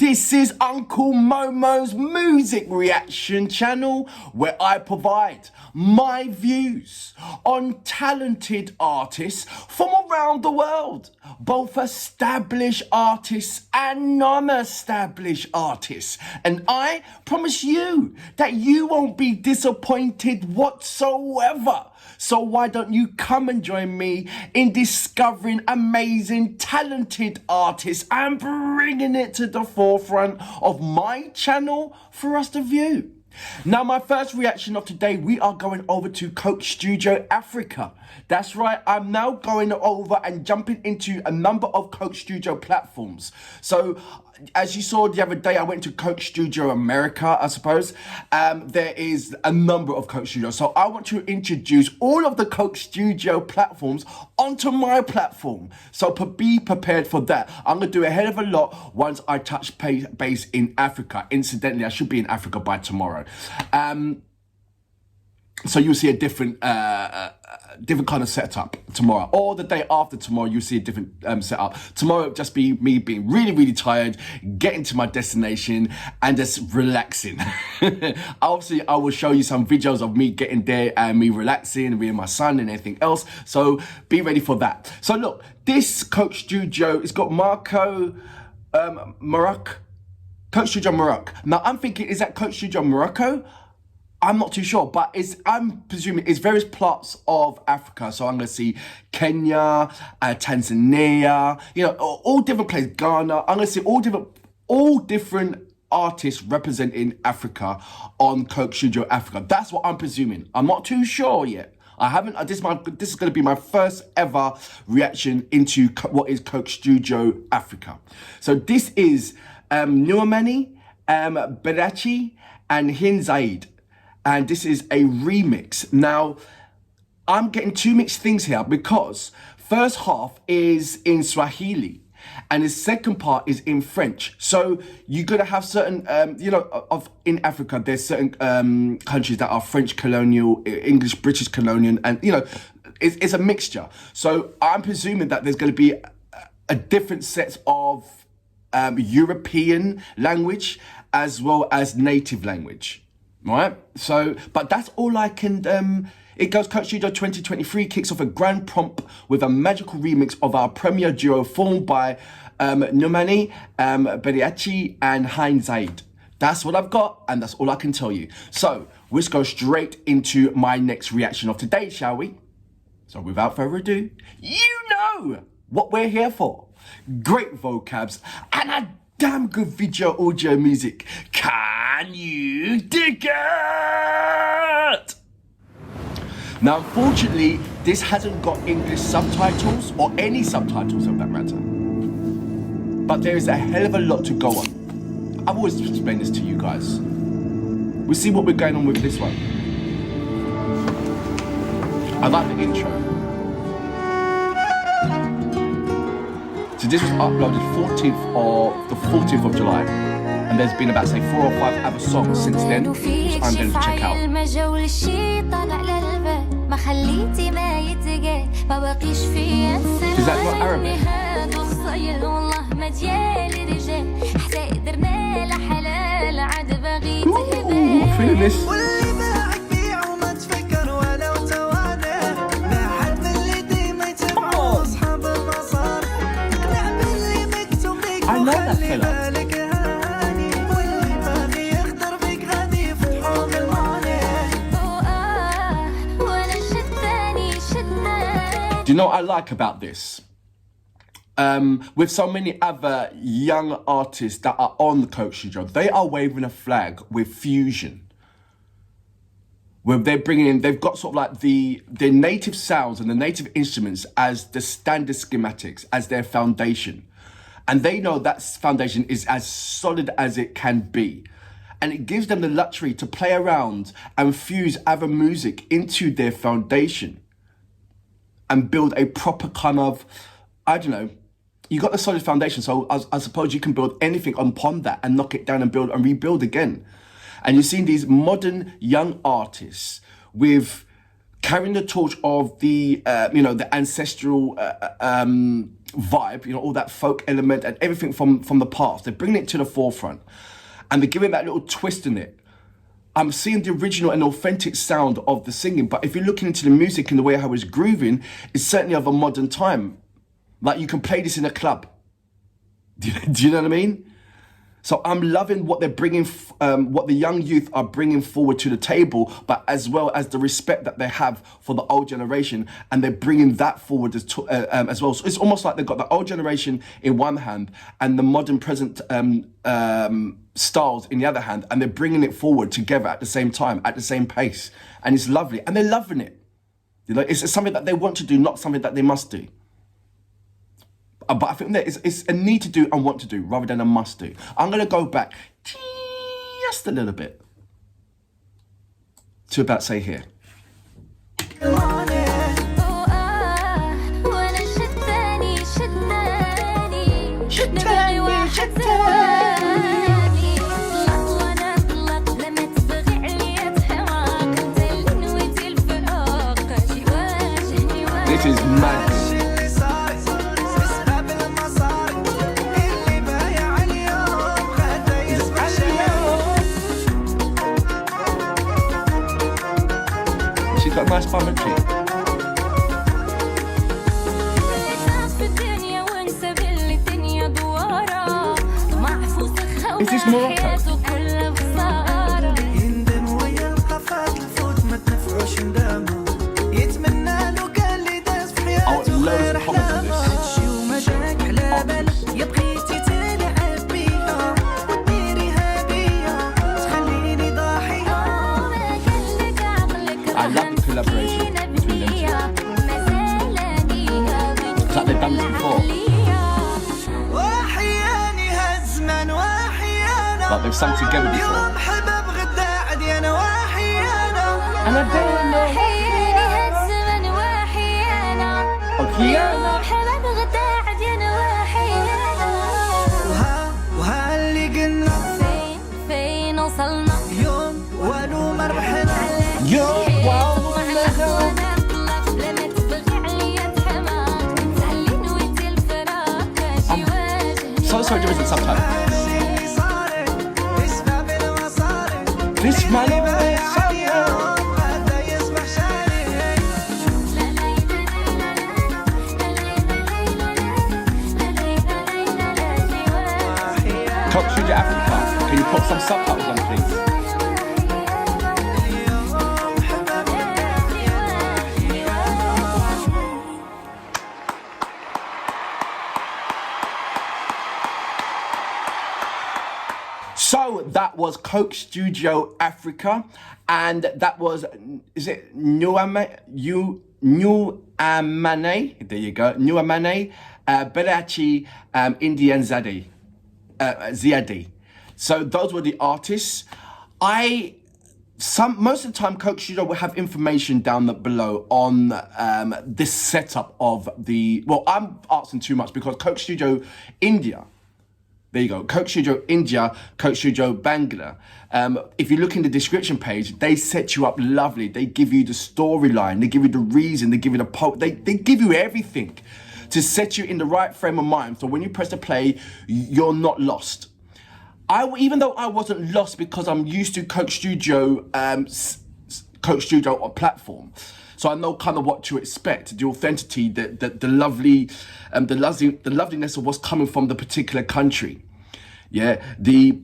This is Uncle Momo's music reaction channel where I provide my views on talented artists from around the world, both established artists and non-established artists. And I promise you that you won't be disappointed whatsoever. So why don't you come and join me in discovering amazing, talented artists and bringing it to the forefront of my channel for us to view. Now, my first reaction of today, we are going over to Coke Studio Africa. That's right, I'm now going over and jumping into a number of Coke Studio platforms. So, as you saw the other day, I went to Coke Studio America, I suppose. There is a number of Coke Studios. So I want to introduce all of the Coke Studio platforms onto my platform. So be prepared for that. I'm going to do a hell of a lot once I touch base in Africa. Incidentally, I should be in Africa by tomorrow. So you'll see a different kind of setup tomorrow, or the day after tomorrow you'll see a different setup. Tomorrow it'll just be me being really tired, getting to my destination and just relaxing. Obviously I will show you some videos of me getting there and me relaxing, me and my son and anything else, so be ready for that. So look, this Coke Studio, it's got Morocco, Coke Studio Morocco. Now I'm thinking, is that Coke Studio Morocco? I'm not too sure, but I'm presuming it's various parts of Africa. So I'm going to see Kenya, Tanzania, you know, all different places, Ghana. I'm going to see all different artists representing Africa on Coke Studio Africa. That's what I'm presuming. I'm not too sure yet. I haven't, this is going to be my first ever reaction into what is Coke Studio Africa. So this is Nouamane Belaiachi and Hind Ziadi. And this is a remix. Now, I'm getting two mixed things here because first half is in Swahili and the second part is in French. So you're gonna have certain, in Africa, there's certain countries that are French colonial, English, British colonial, and it's a mixture. So I'm presuming that there's gonna be a different set of European language as well as native language. Right, so, but that's all I can, it goes Coke Studio 2023 kicks off a grand pomp with a magical remix of our premier duo formed by Nouamane Belaiachi and Hind Ziadi. That's what I've got, and that's all I can tell you. So, let's go straight into my next reaction of today, shall we? So, without further ado, you know what we're here for. Great vocabs and a damn good video, audio, music. Can you dig it? Now, unfortunately, this hasn't got English subtitles or any subtitles of that matter. But there is a hell of a lot to go on. I've always explained this to you guys. We'll see what we're going on with this one. I like the intro. So this was uploaded the 14th of July, and there's been about, say, 4 or 5 other songs since then, which I'm going to check out. Is that not Arabic? Ooh, I'm feeling this. I know that fella. Do you know what I like about this? With so many other young artists that are on the Coke Studio, they are waving a flag with fusion. Where they're bringing in, they've got sort of like their native sounds and the native instruments as the standard schematics, as their foundation. And they know that foundation is as solid as it can be. And it gives them the luxury to play around and fuse other music into their foundation and build a proper kind of, I don't know, you got the solid foundation, so I suppose you can build anything upon that and knock it down and build and rebuild again. And you're seeing these modern young artists with carrying the torch of the the ancestral vibe, all that folk element and everything from the past. They're bringing it to the forefront, and they're giving that little twist in it. I'm seeing the original and authentic sound of the singing, but if you're looking into the music and the way how it's grooving, it's certainly of a modern time. Like, you can play this in a club. Do you know what I mean? So I'm loving what they're bringing, what the young youth are bringing forward to the table, but as well as the respect that they have for the old generation, and they're bringing that forward as well. So it's almost like they've got the old generation in one hand and the modern present styles in the other hand, and they're bringing it forward together at the same time, at the same pace, and it's lovely, and they're loving it. It's something that they want to do, not something that they must do. But I think that it's a need to do and want to do rather than a must do. I'm going to go back just a little bit to about say here. This is mad. She's got a nice bum, hasn't she? Is this Morocco? Oh, loads of comments on this. I love the collaboration between them two. It's like they've done this before. Like they've sung together before. And I don't know. Sorry, there isn't subtitles. This man Coach Studio Africa, can you put some subtitles on, please? So that was Coke Studio Africa, and that was, is it Nouamane? There you go, Nouamane Belaiachi, Hind Ziadi. So those were the artists. Most of the time, Coke Studio will have information down below on this setup of the. Well, I'm asking too much because Coke Studio India. There you go, Coke Studio India, Coke Studio Bangla. If you look in the description page, they set you up lovely. They give you the storyline, they give you the reason, they give you the they give you everything to set you in the right frame of mind. So when you press the play, you're not lost. Even though I wasn't lost because I'm used to Coke Studio platform. So I know kind of what to expect, the authenticity, the loveliness of what's coming from the particular country. Yeah, the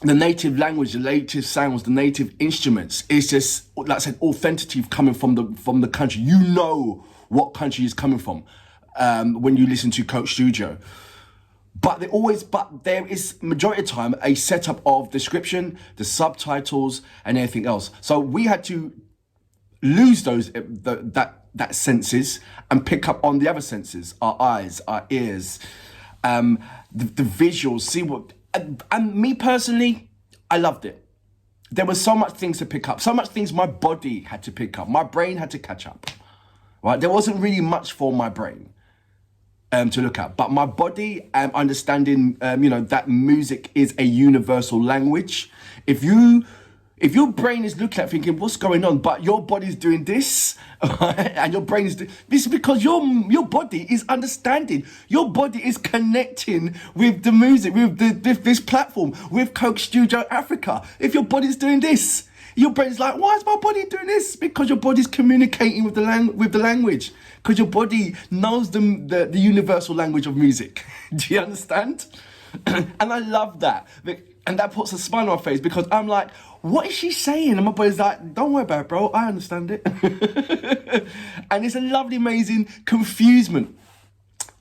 native language, the native sounds, the native instruments. It's just, like I said, authenticity coming from the country. You know what country is coming from when you listen to Coke Studio. But there is majority of the time a setup of description, the subtitles, and everything else. So we had to lose that senses and pick up on the other senses, our eyes, our ears, the visuals, see what, and me personally, I loved it. There were so much things to pick up, so much things my body had to pick up, my brain had to catch up, right? There wasn't really much for my brain to look at, but my body understanding, that music is a universal language. If If your brain is looking at thinking, what's going on? But your body's doing this, and your brain is doing this, is because your body is understanding. Your body is connecting with the music, with this platform, with Coke Studio Africa. If your body's doing this, your brain's like, why is my body doing this? Because your body's communicating with the language. Because your body knows the universal language of music. Do you understand? And I love that. And that puts a smile on my face because I'm like, what is she saying? And my body's like, don't worry about it, bro. I understand it. And it's a lovely, amazing confusement.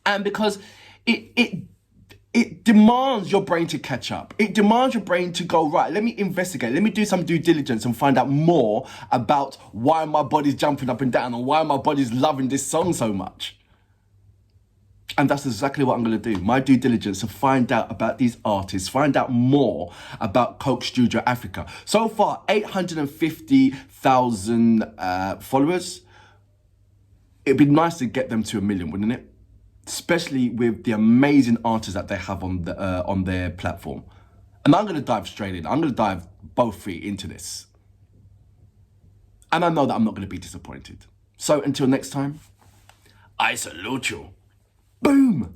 And because it demands your brain to catch up. It demands your brain to go, right, let me investigate. Let me do some due diligence and find out more about why my body's jumping up and down and why my body's loving this song so much. And that's exactly what I'm going to do. My due diligence to find out about these artists, find out more about Coke Studio Africa. So far, 850,000 followers. It'd be nice to get them to 1 million, wouldn't it? Especially with the amazing artists that they have on their platform. And I'm going to dive straight in. I'm going to dive both feet into this. And I know that I'm not going to be disappointed. So until next time, I salute you. Boom!